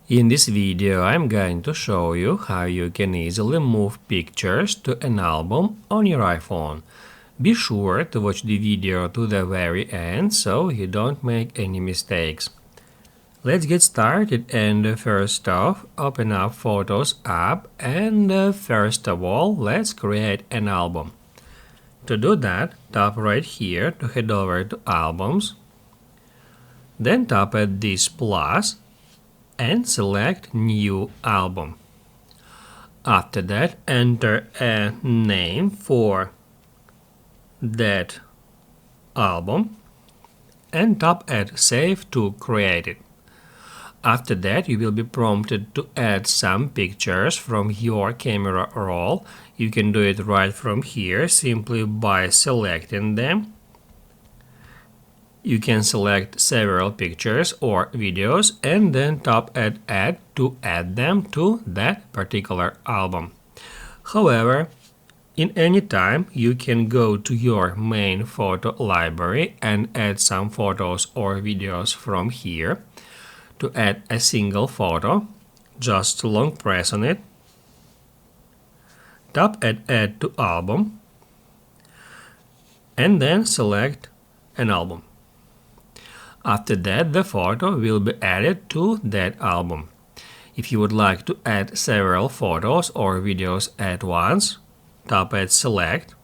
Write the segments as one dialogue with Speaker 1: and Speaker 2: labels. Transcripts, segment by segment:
Speaker 1: In this video, I'm going to show you how you can easily move pictures to an album on your iPhone. Be sure to watch the video to the very end so you don't make any mistakes. Let's get started, and first off, open up Photos app, and first of all, let's create an album. To do that, tap right here to head over to Albums, then tap at this plus and select New Album. After that, enter a name for that album and tap at Save to create it. After that, you will be prompted to add some pictures from your camera roll. You can do it right from here simply by selecting them. You can select several pictures or videos and then tap at Add to add them to that particular album. However, in any time, you can go to your main photo library and add some photos or videos from here. To add a single photo, just long press on it, tap at Add to Album, and then select an album. After that, the photo will be added to that album. If you would like to add several photos or videos at once, tap at Select,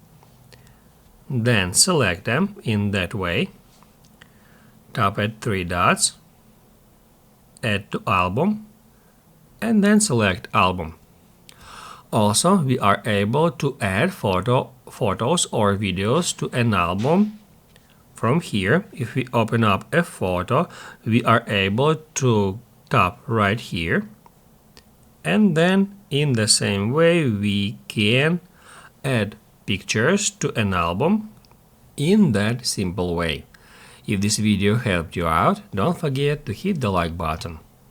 Speaker 1: then select them in that way, tap at three dots, Add to Album, and then select Album. Also, we are able to add photos or videos to an album. From here, if we open up a photo, we are able to tap right here, and then in the same way we can add pictures to an album in that simple way. If this video helped you out, don't forget to hit the like button.